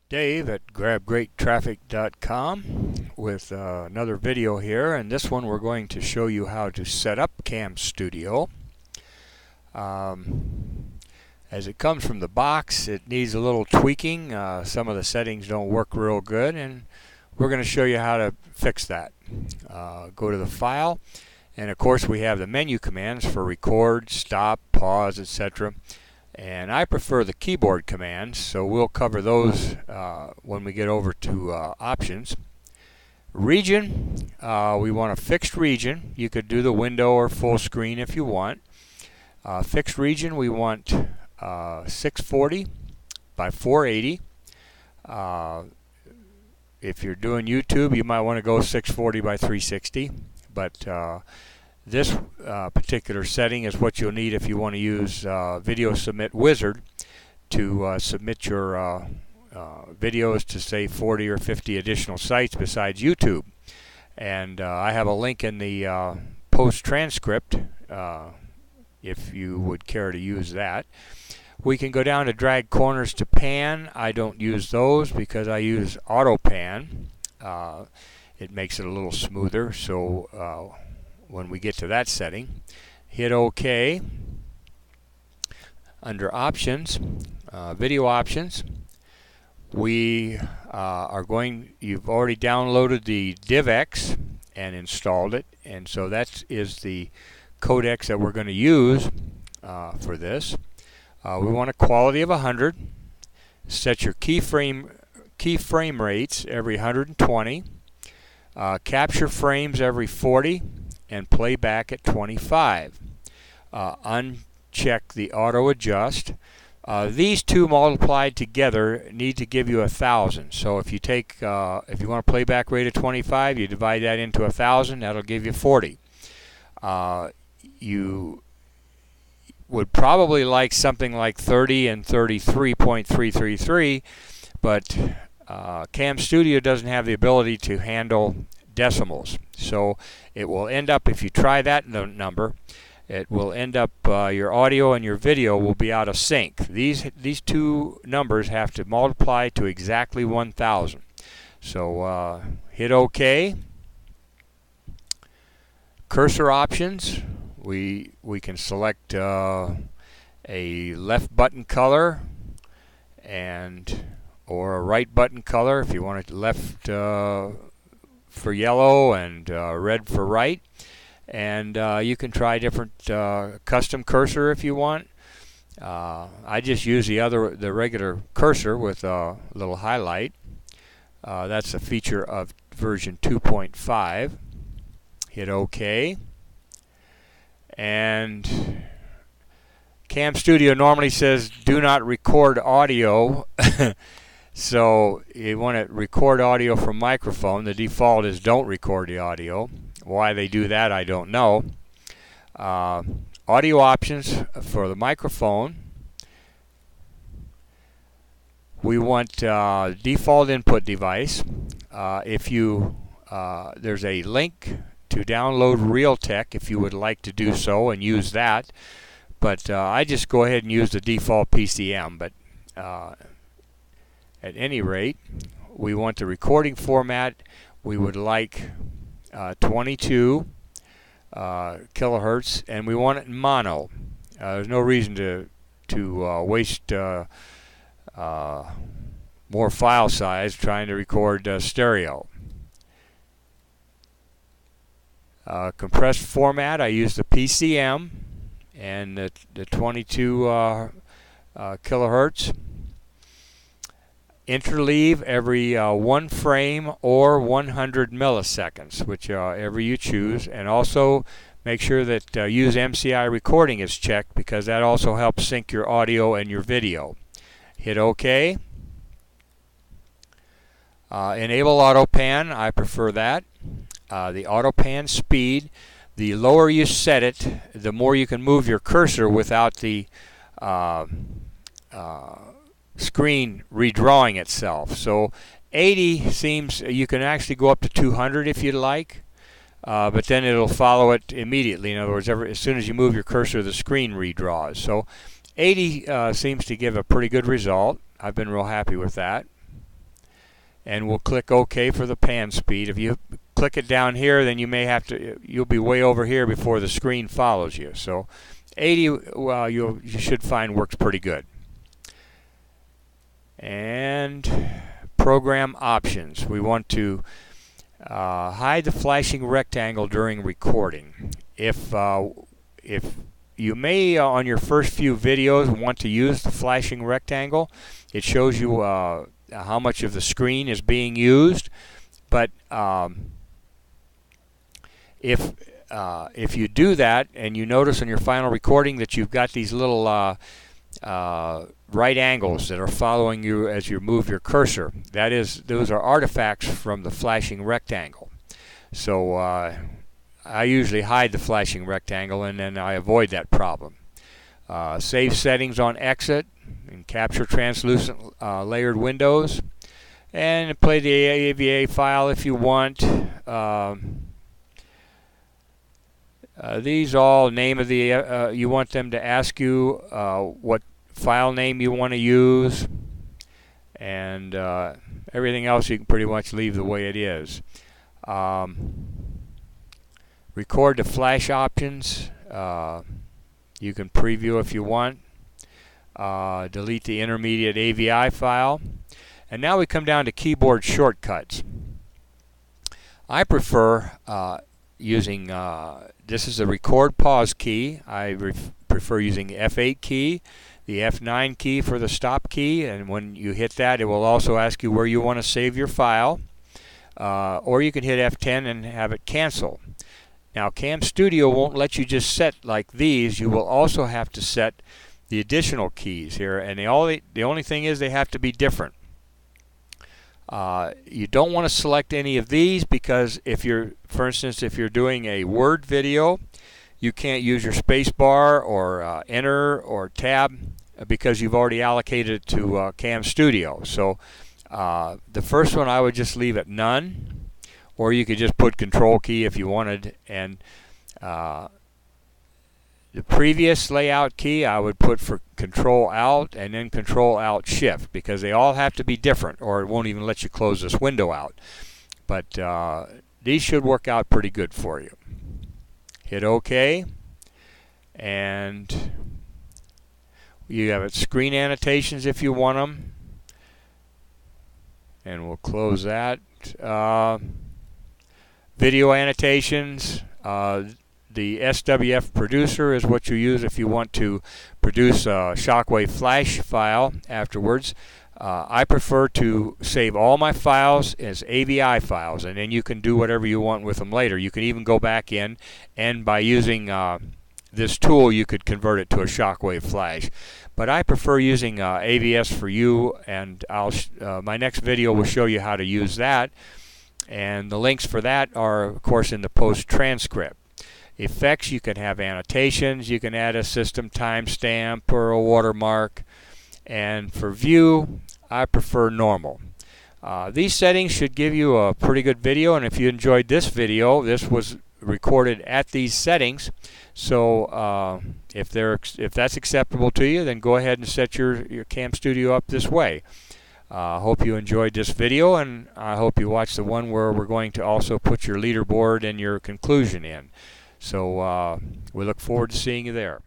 Dave at grabgreattraffic.com with another video here, and this one we're going to show you how to set up Camstudio. As it comes from the box, it needs a little tweaking. Some of the settings don't work real good, and we're going to show you how to fix that. Go to the file, and of course we have the menu commands for record, stop, pause, etc. And I prefer the keyboard commands, so we'll cover those when we get over to options. Region, we want a fixed region. You could do the window or full screen if you want. Fixed region, we want 640 by 480. If you're doing YouTube, you might want to go 640 by 360, but this particular setting is what you'll need if you want to use Video Submit Wizard to submit your videos to, say, 40 or 50 additional sites besides YouTube. And I have a link in the post transcript if you would care to use that. We can go down to drag corners to pan. I don't use those because I use auto pan. It makes it a little smoother, so when we get to that setting, hit OK. Under options, video options, we you've already downloaded the DivX and installed it, and so that is the codec that we're going to use for this. We want a quality of 100. Set your keyframe rates every 120. Capture frames every 40. And playback at 25. Uncheck the auto adjust. These two multiplied together need to give you 1,000. So if you take, if you want a playback rate of 25, you divide that into 1,000. That'll give you 40. You would probably like something like 30 and 33.333, but Camstudio doesn't have the ability to handle decimals, so it will end up, if you try that number, it will end up your audio and your video will be out of sync. These two numbers have to multiply to exactly 1,000. So hit OK. Cursor options, we can select a left button color or a right button color if you want it left for yellow and red for right, and you can try different custom cursor if you want. I just use the regular cursor with a little highlight. That's a feature of version 2.5. Hit OK. And Camstudio normally says do not record audio. So you want to record audio from microphone. The default is don't record the audio. Why they do that, I don't know. Audio options for the microphone. We want default input device. There's a link to download Realtek if you would like to do so and use that. But I just go ahead and use the default PCM. But at any rate, we want the recording format. We would like 22 kilohertz, and we want it in mono. There's no reason to waste more file size trying to record stereo. Compressed format, I use the PCM and the 22 kilohertz. Interleave every 1 frame or 100 milliseconds, whichever you choose, and also make sure that use MCI recording is checked because that also helps sync your audio and your video. Hit OK. Enable auto pan, I prefer that. The auto pan speed, the lower you set it, the more you can move your cursor without the screen redrawing itself. So 80 seems, you can actually go up to 200 if you'd like, but then it'll follow it immediately. In other words, as soon as you move your cursor, the screen redraws. So 80 seems to give a pretty good result. I've been real happy with that. and we'll click OK for the pan speed. If you click it down here, then you'll be way over here before the screen follows you. So 80, well, you should find works pretty good. And program options. We want to hide the flashing rectangle during recording. If you may, on your first few videos, want to use the flashing rectangle, it shows you how much of the screen is being used. But if you do that and you notice on your final recording that you've got these little right angles that are following you as you move your cursor, those are artifacts from the flashing rectangle. So I usually hide the flashing rectangle, and then I avoid that problem. Save settings on exit and capture translucent layered windows, and play the AVA file if you want. These all name of the you want them to ask you what file name you want to use, and everything else you can pretty much leave the way it is. Record to flash options. You can preview if you want. Delete the intermediate AVI file. And now we come down to keyboard shortcuts. I prefer using, this is the record pause key. I prefer using the F8 key, the F9 key for the stop key, and when you hit that, it will also ask you where you want to save your file. Or you can hit F10 and have it cancel. Now, Camstudio won't let you just set like these. You will also have to set the additional keys here, and the only thing is they have to be different. You don't want to select any of these because for instance, if you're doing a Word video, you can't use your space bar or enter or tab because you've already allocated it to Camstudio. So the first one I would just leave at none. Or you could just put Control key if you wanted, and the previous layout key I would put for Control Alt and then Control Alt Shift, because they all have to be different or it won't even let you close this window out. But these should work out pretty good for you. Hit OK, and you have screen annotations if you want them, and we'll close that. Video annotations, the SWF producer is what you use if you want to produce a Shockwave flash file afterwards. I prefer to save all my files as AVI files, and then you can do whatever you want with them later. You can even go back in, and by using this tool you could convert it to a Shockwave flash. But I prefer using AVS for you, and my next video will show you how to use that. And the links for that are, of course, in the post transcript. Effects, you can have annotations, you can add a system timestamp or a watermark. And for view, I prefer normal. These settings should give you a pretty good video, and if you enjoyed this video, this was recorded at these settings. So if that's acceptable to you, then go ahead and set your Camstudio up this way. I hope you enjoyed this video, and I hope you watch the one where we're going to also put your leaderboard and your conclusion in. So we look forward to seeing you there.